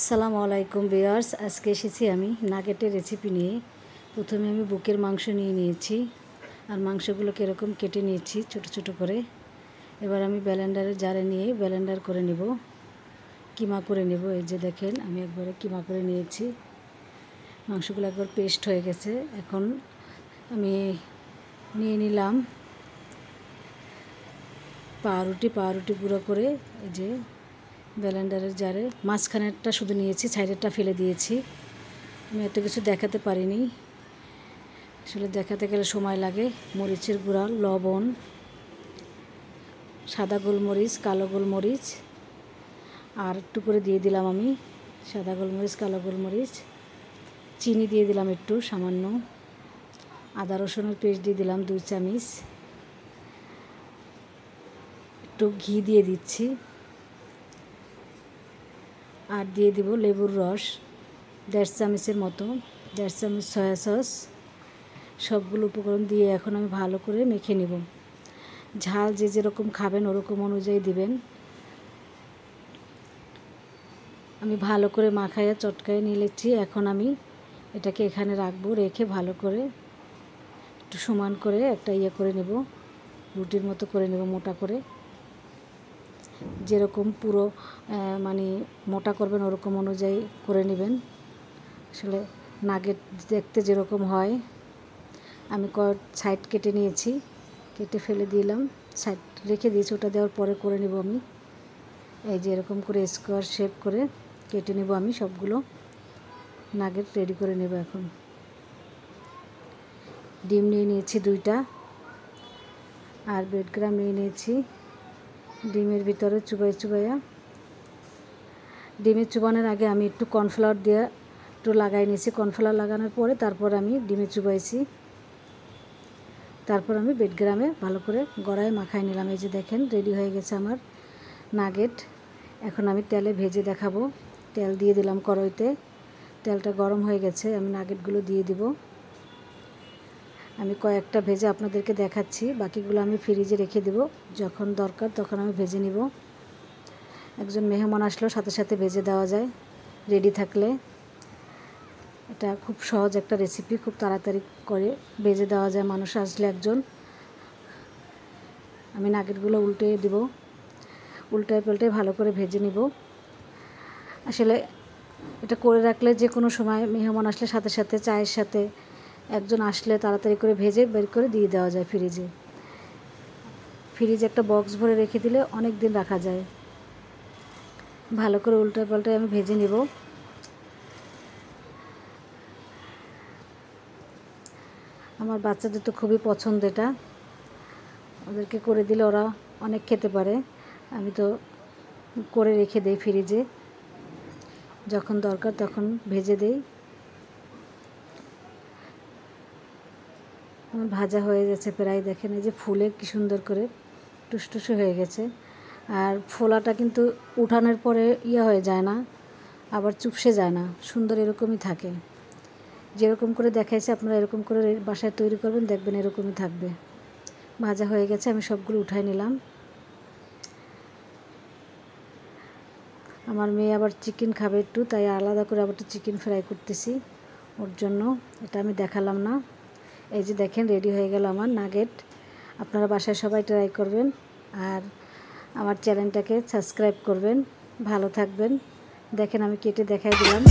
আসসালামু আলাইকুম ভিউয়ার্স, আজকে এসেছি আমি নাগেটের রেসিপি নিয়ে। প্রথমে আমি বুকের মাংস নিয়ে নিয়েছি আর মাংসগুলোকে এরকম কেটে নিয়েছি ছোট ছোট করে। এবার আমি ব্লেন্ডারের জারে নিয়ে ব্লেন্ডার করে নেব, কিমা করে নেব। এই যে দেখেন আমি একবারে কিমা করে নিয়েছি, মাংসগুলো একবার পেস্ট হয়ে গেছে। এখন আমি নিয়ে নিলাম পাউরুটি গুঁড়ো করে। এই যে ব্লেন্ডারের জারে মাঝখানেরটা শুধু নিয়েছি, সাইডেরটা ফেলে দিয়েছি। আমি এত কিছু দেখাতে পারিনি, আসলে দেখাতে গেলে সময় লাগে। মরিচের গুঁড়া, লবণ, সাদা গোলমরিচ, কালো গোলমরিচ আর একটু করে দিয়ে দিলাম আমি সাদা গোলমরিচ, কালো গোলমরিচ। চিনি দিয়ে দিলাম একটু সামান্য। আদা রসুনের পেস্ট দিয়ে দিলাম 2 চামচ। একটু ঘি দিয়ে দিচ্ছি আর দিয়ে দিব লেবুর রস 1.5 চামচের মতো, 1.5 চামচ সয়া সস। সবগুলো উপকরণ দিয়ে এখন আমি ভালো করে মেখে নেব। ঝাল যে যেরকম খাবেন ওরকম অনুযায়ী দিবেন। আমি ভালো করে মাখাইয়া চটকায় নিয়েছি। এখন আমি এটাকে এখানে রাখবো, রেখে ভালো করে একটু সমান করে একটা করে নেব, রুটির মতো করে নেব, মোটা করে। যেরকম পুরো মানে মোটা করবেন ওরকম অনুযায়ী করে নেবেন। আসলে নাগেট দেখতে যেরকম হয়। আমি সাইড কেটে নিয়েছি, কেটে ফেলে দিলাম, সাইড রেখে দিয়েছি। ওটা দেওয়ার পরে করে নেব আমি। এই যে এরকম করে স্কোয়ার শেপ করে কেটে নেব আমি সবগুলো। নাগেট রেডি করে নেব। এখন ডিম নিয়ে নিয়েছি 2টা আর ব্রেড ক্রাম নিয়ে নিয়েছি। ডিমের ভিতরে চুবাইয়া ডিমের চুবানোর আগে আমি একটু কর্নফ্লাওয়ার দিয়ে একটু লাগাই নিয়েছি। কর্নফ্লাওয়ার লাগানোর পরে তারপর আমি ডিমে চুবাইছি। তারপর আমি ব্রেড ক্রামে ভালো করে গড়ায় মাখাই নিলাম। এই যে দেখেন রেডি হয়ে গেছে আমার নাগেট। এখন আমি তেলে ভেজে দেখাবো। তেল দিয়ে দিলাম কড়াইতে, তেলটা গরম হয়ে গেছে। আমি নাগেটগুলো দিয়ে দিব। আমি কয়েকটা ভেজে আপনাদেরকে দেখাচ্ছি, বাকিগুলো আমি ফ্রিজে রেখে দেব, যখন দরকার তখন আমি ভেজে নিব। একজন মেহমান আসলেও সাথে সাথে ভেজে দেওয়া যায় রেডি থাকলে। এটা খুব সহজ একটা রেসিপি, খুব তাড়াতাড়ি করে ভেজে দেওয়া যায় মানুষ আসলে একজন। আমি নাগেটগুলো উল্টে দিব, উল্টায় পাল্টে ভালো করে ভেজে নিব। আসলে এটা করে রাখলে যে কোনো সময় মেহমান আসলে সাথে সাথে চায়ের সাথে একজন আসলে তাড়াতাড়ি করে ভেজে বের করে দিয়ে দেওয়া যায় ফ্রিজে। ফ্রিজে একটা বক্স ভরে রেখে দিলে অনেক দিন রাখা যায়। ভালো করে উল্টায় পাল্টায় আমি ভেজে নেব। আমার বাচ্চাদের তো খুবই পছন্দ এটা, ওদেরকে করে দিলে ওরা অনেক খেতে পারে। আমি তো করে রেখে দেই ফ্রিজে, যখন দরকার তখন ভেজে দেই। আমার ভাজা হয়ে গেছে প্রায়, দেখেন এই যে ফুলে কি সুন্দর করে টুসটুসে হয়ে গেছে। আর ফোলাটা কিন্তু উঠানোর পরে হয়ে যায় না, আবার চুপসে যায় না, সুন্দর এরকমই থাকে। যেরকম করে দেখাইছে আপনারা এরকম করে বাসায় তৈরি করবেন, দেখবেন এরকমই থাকবে। ভাজা হয়ে গেছে, আমি সবগুলো উঠাই নিলাম। আমার মেয়ে আবার চিকেন খাবে একটু, তাই আলাদা করে আবার একটু চিকেন ফ্রাই করতেছি ওর জন্য, এটা আমি দেখালাম না। এই যে দেখেন রেডি হয়ে গেল আমার নাগেট। আপনারা বাসায় সবাই ট্রাই করবেন আর আমার চ্যানেলটাকে সাবস্ক্রাইব করবেন। ভালো থাকবেন। দেখেন আমি কেটে দেখাই দিলাম।